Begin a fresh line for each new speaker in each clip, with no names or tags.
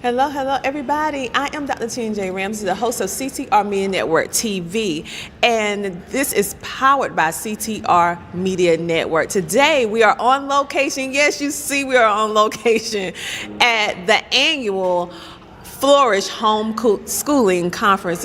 Hello, hello, everybody. I am Dr. T&J Ramsey, the host of CTR Media Network TV, and this is powered by CTR Media Network. Today, we are on location. Yes, you see we are on location at the annual Flourish Homeschooling Conference,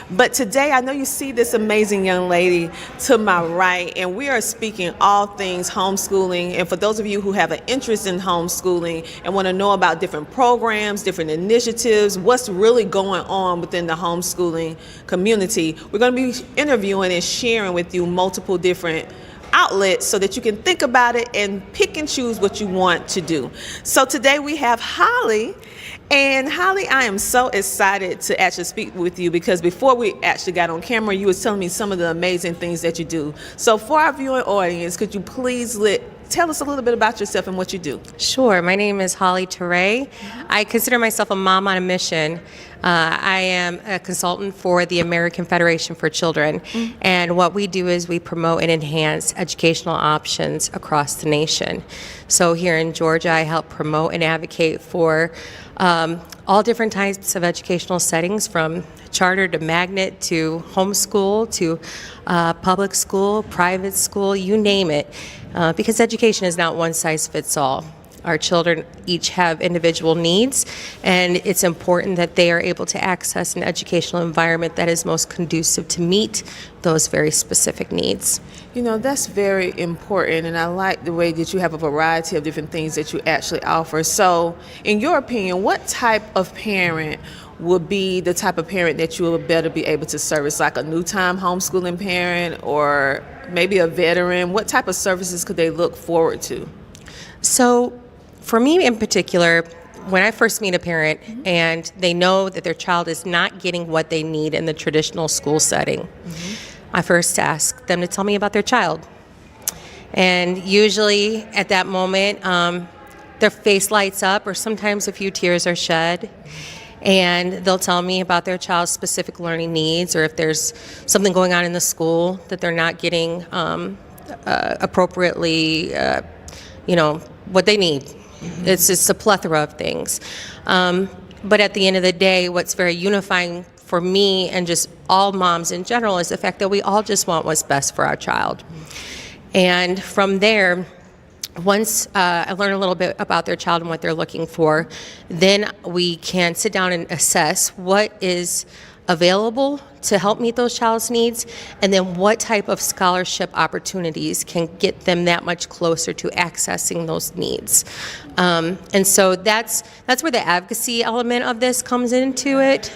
But today, I know you see this amazing young lady to my right, and we are speaking all things homeschooling. And for those of you who have an interest in homeschooling and want to know about different programs, different initiatives, what's really going on within the homeschooling community, we're going to be interviewing and sharing with you multiple different outlets so that you can think about it and pick and choose what you want to do. So today we have Holly. And Holly, I am so excited to actually speak with you because before we actually got on camera, you was telling me some of the amazing things that you do. So for our viewing audience, could you please tell us a little bit about yourself and what you do?
Sure. My name is Holly Teray. I consider myself a mom on a mission. I am a consultant for the American Federation for Children, and what we do is we promote and enhance educational options across the nation. So here in Georgia, I help promote and advocate for all different types of educational settings, from charter to magnet to homeschool to public school, private school, you name it, because education is not one size fits all. Our children each have individual needs, and it's important that they are able to access an educational environment that is most conducive to meet those very specific needs.
You know, that's very important, and I like the way that you have a variety of different things that you actually offer. So, in your opinion, what type of parent would be the type of parent that you would better be able to service, like a new-time homeschooling parent or maybe a veteran? What type of services could they look forward to?
So, for me in particular, when I first meet a parent and they know that their child is not getting what they need in the traditional school setting, I first ask them to tell me about their child. And usually at that moment, their face lights up, or sometimes a few tears are shed. And they'll tell me about their child's specific learning needs, or if there's something going on in the school that they're not getting appropriately, what they need. It's just a plethora of things. But at the end of the day, what's very unifying for me and just all moms in general is the fact that we all just want what's best for our child. And from there, once I learn a little bit about their child and what they're looking for, then we can sit down and assess what is available to help meet those child's needs, and then what type of scholarship opportunities can get them that much closer to accessing those needs. And so that's where the advocacy element of this comes into it.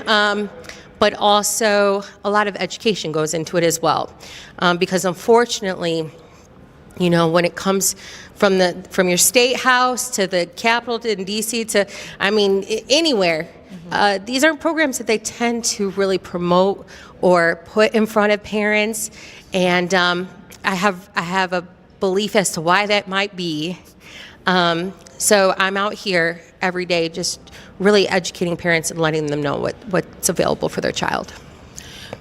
But also a lot of education goes into it as well, because unfortunately, when it comes from your state house to the Capitol in D.C. to, anywhere, these aren't programs that they tend to really promote or put in front of parents. And I have a belief as to why that might be. So I'm out here every day just really educating parents and letting them know what's available for their child.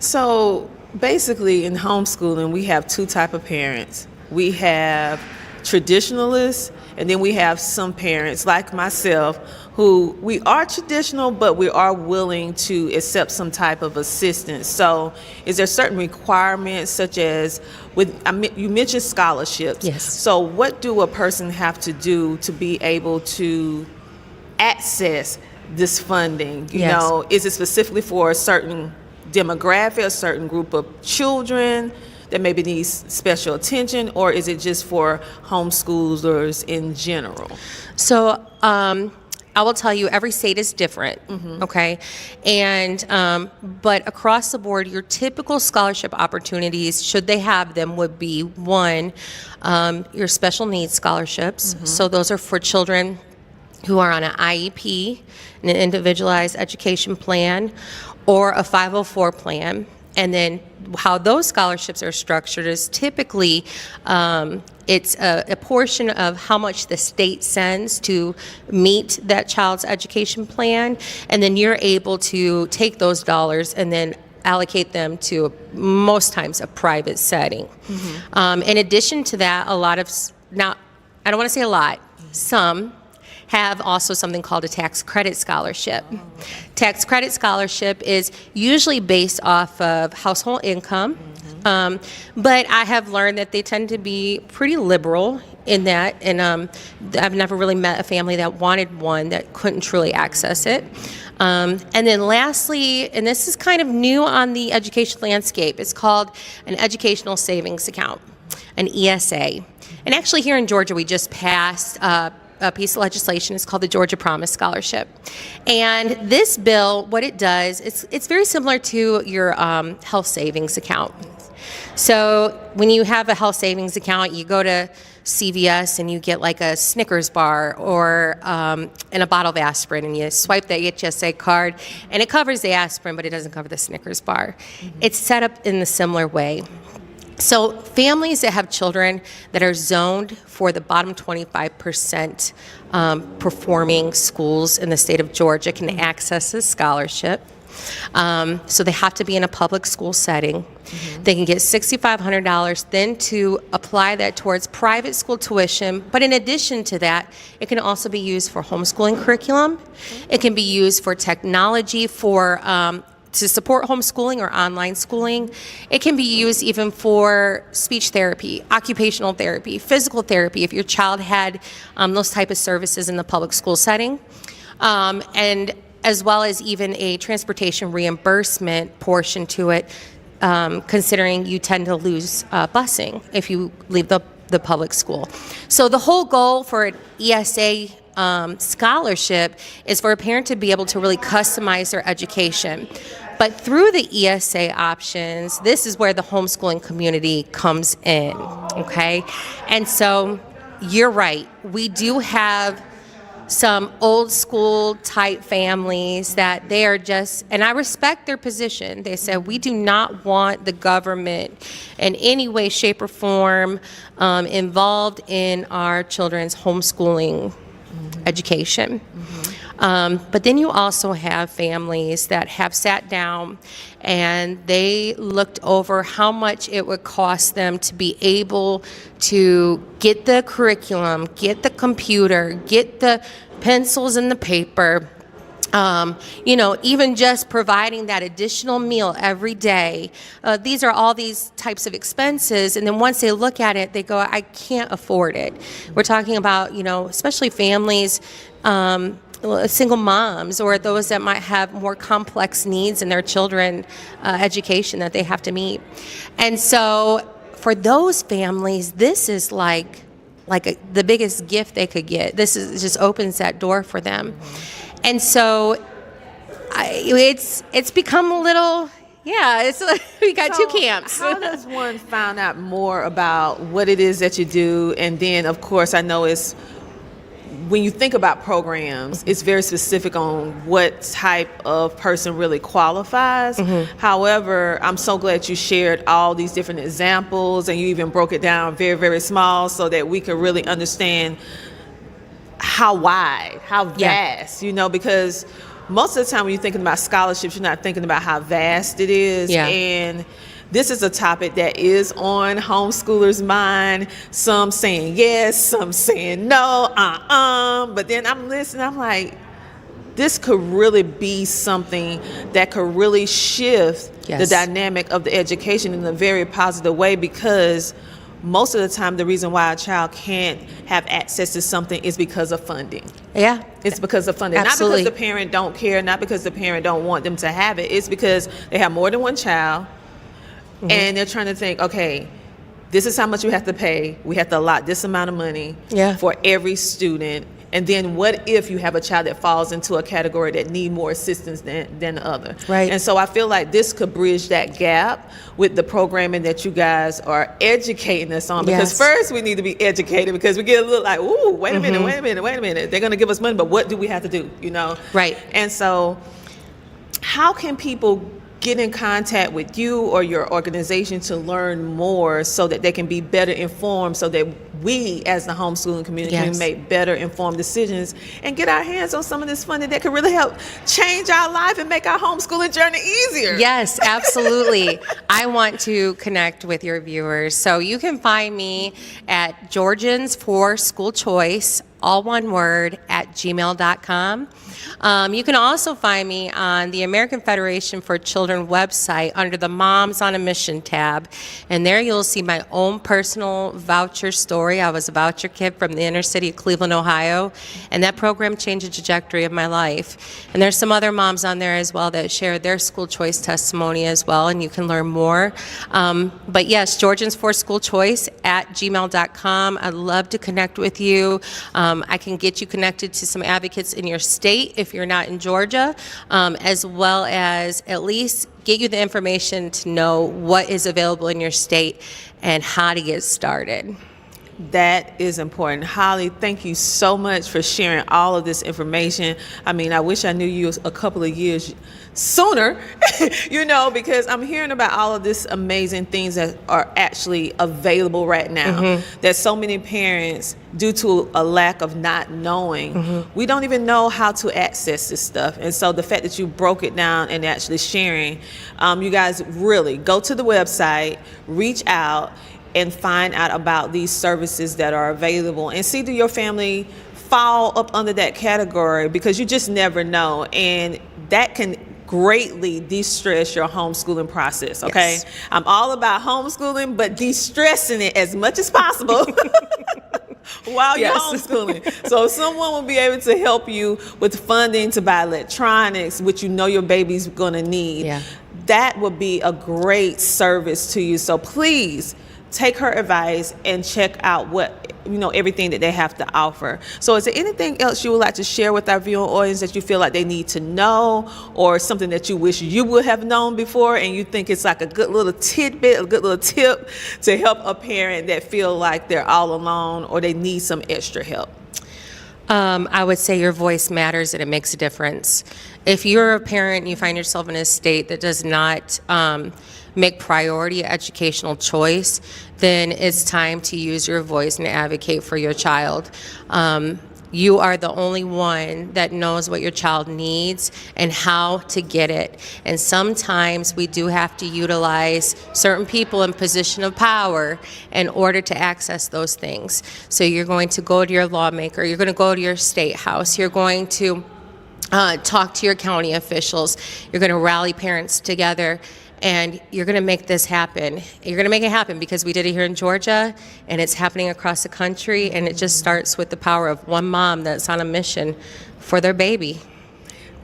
So basically in homeschooling, we have two types of parents. We have traditionalists, and then we have some parents like myself who we are traditional, but we are willing to accept some type of assistance. So is there certain requirements, such as you mentioned scholarships?
Yes.
So what do a person have to do to be able to access this funding?
Yes.
Is it specifically for a certain demographic, a certain group of children that maybe needs special attention, or is it just for homeschoolers in general?
So I will tell you, every state is different, okay? And but across the board, your typical scholarship opportunities, should they have them, would be one, your special needs scholarships. So those are for children who are on an IEP, an individualized education plan, or a 504 plan. And then how those scholarships are structured is typically it's a portion of how much the state sends to meet that child's education plan, and then you're able to take those dollars and then allocate them to, most times, a private setting. In addition to that, a lot of, now, I don't want to say a lot, some have also something called a tax credit scholarship. Tax credit scholarship is usually based off of household income, but I have learned that they tend to be pretty liberal in that, and I've never really met a family that wanted one that couldn't truly access it. And then lastly, and this is kind of new on the education landscape, it's called an educational savings account, an ESA. And actually here in Georgia, we just passed a piece of legislation. It's called the Georgia Promise Scholarship. And this bill, what it does, it's very similar to your health savings account. So when you have a health savings account, you go to CVS and you get like a Snickers bar or and a bottle of aspirin, and you swipe that HSA card, and it covers the aspirin, but it doesn't cover the Snickers bar. It's set up in the similar way. So families that have children that are zoned for the bottom 25% performing schools in the state of Georgia can access this scholarship. So they have to be in a public school setting. They can get $6,500 then to apply that towards private school tuition. But in addition to that, it can also be used for homeschooling curriculum. It can be used for technology for to support homeschooling or online schooling. It can be used even for speech therapy, occupational therapy, physical therapy if your child had those type of services in the public school setting. And as well as even a transportation reimbursement portion to it, considering you tend to lose busing if you leave the public school. So the whole goal for an ESA scholarship is for a parent to be able to really customize their education. But through the ESA options, this is where the homeschooling community comes in, okay? And so you're right. We do have some old school type families that they are just, and I respect their position. They said, we do not want the government in any way, shape, or form involved in our children's homeschooling education. But then you also have families that have sat down and they looked over how much it would cost them to be able to get the curriculum, get the computer, get the pencils and the paper, even just providing that additional meal every day. These are all these types of expenses. And then once they look at it, they go, I can't afford it. We're talking about, especially families, single moms or those that might have more complex needs in their children education that they have to meet. And so for those families, this is like the biggest gift they could get. This just opens that door for them. And so it's become a little, we got two camps.
How does one find out more about what it is that you do? And then, of course, I know it's, when you think about programs, it's very specific on what type of person really qualifies. However, I'm so glad you shared all these different examples and you even broke it down very, very small so that we could really understand how wide, how vast, because most of the time when you're thinking about scholarships, you're not thinking about how vast it is. And this is a topic that is on homeschoolers' mind. Some saying yes, some saying no, But then I'm listening, I'm like, this could really be something that could really shift the dynamic of the education in a very positive way, because most of the time the reason why a child can't have access to something is because of funding. It's because of funding.
Absolutely.
Not because the parent don't care, not because the parent don't want them to have it. It's because they have more than one child. And they're trying to think, okay, this is how much we have to pay. We have to allot this amount of money for every student. And then what if you have a child that falls into a category that need more assistance than the other? And so I feel like this could bridge that gap with the programming that you guys are educating us on. Because first we need to be educated, because we get a little like, ooh, wait a minute. They're going to give us money, but what do we have to do, And so how can people get in contact with you or your organization to learn more so that they can be better informed, so that we as the homeschooling community can make better informed decisions and get our hands on some of this funding that could really help change our life and make our homeschooling journey easier?
Yes, absolutely. I want to connect with your viewers. So you can find me at Georgians for School Choice all one word, @gmail.com. You can also find me on the American Federation for Children website under the Moms on a Mission tab. And there you'll see my own personal voucher story. I was a voucher kid from the inner city of Cleveland, Ohio, and that program changed the trajectory of my life. And there's some other moms on there as well that share their school choice testimony as well, and you can learn more. But yes, Georgians for School Choice @gmail.com. I'd love to connect with you. I can get you connected to some advocates in your state if you're not in Georgia, as well as at least get you the information to know what is available in your state and how to get started.
That is important. Holly, thank you so much for sharing all of this information. I mean, I wish I knew you a couple of years sooner, because I'm hearing about all of this amazing things that are actually available right now. That so many parents, due to a lack of not knowing, we don't even know how to access this stuff. And so the fact that you broke it down and actually sharing, you guys really go to the website, reach out, and find out about these services that are available, and see, do your family fall up under that category, because you just never know, and that can greatly de-stress your homeschooling process. Okay,
Yes.
I'm all about homeschooling, but de-stressing it as much as possible while you're
Yes.
homeschooling. So if someone will be able to help you with funding to buy electronics, which your baby's gonna need,
Yeah.
that would be a great service to you. So please take her advice and check out everything that they have to offer. So is there anything else you would like to share with our viewing audience that you feel like they need to know, or something that you wish you would have known before and you think it's like a good little tidbit, a good little tip to help a parent that feel like they're all alone or they need some extra help?
I would say your voice matters and it makes a difference. If you're a parent and you find yourself in a state that does not make priority educational choice, then it's time to use your voice and advocate for your child. You are the only one that knows what your child needs and how to get it. And sometimes we do have to utilize certain people in position of power in order to access those things. So you're going to go to your lawmaker, you're going to go to your state house, you're going to talk to your county officials, you're going to rally parents together, and you're going to make this happen. You're going to make it happen because we did it here in Georgia, and it's happening across the country, and it just starts with the power of one mom that's on a mission for their baby.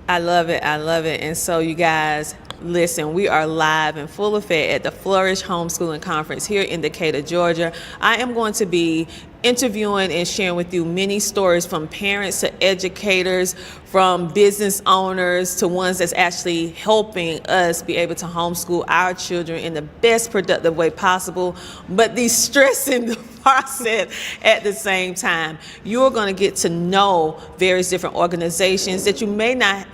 I love it. I love it. And so you guys, listen, we are live in full effect at the Flourish Homeschooling Conference here in Decatur, Georgia. I am going to be interviewing and sharing with you many stories from parents to educators, from business owners to ones that's actually helping us be able to homeschool our children in the best productive way possible, but de-stressing the process at the same time. You're going to get to know various different organizations that you may not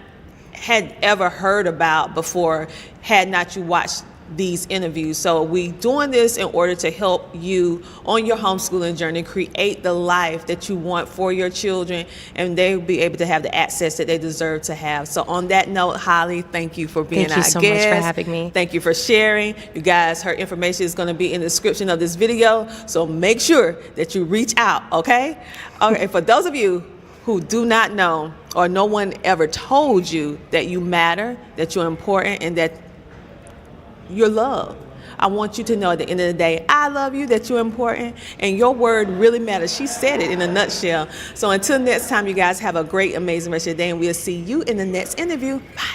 had ever heard about before had not you watched these interviews. So we doing this in order to help you on your homeschooling journey, create the life that you want for your children, and they'll be able to have the access that they deserve to have. So on that note, Holly, thank you for being our guest.
Thank you so much for having me.
Thank you for sharing. You guys, her information is going to be in the description of this video, so make sure that you reach out, okay? Okay, for those of you who do not know, or no one ever told you that you matter, that you're important, and that you're loved, I want you to know at the end of the day, I love you, that you're important, and your word really matters. She said it in a nutshell. So until next time, you guys have a great, amazing rest of your day, and we'll see you in the next interview. Bye.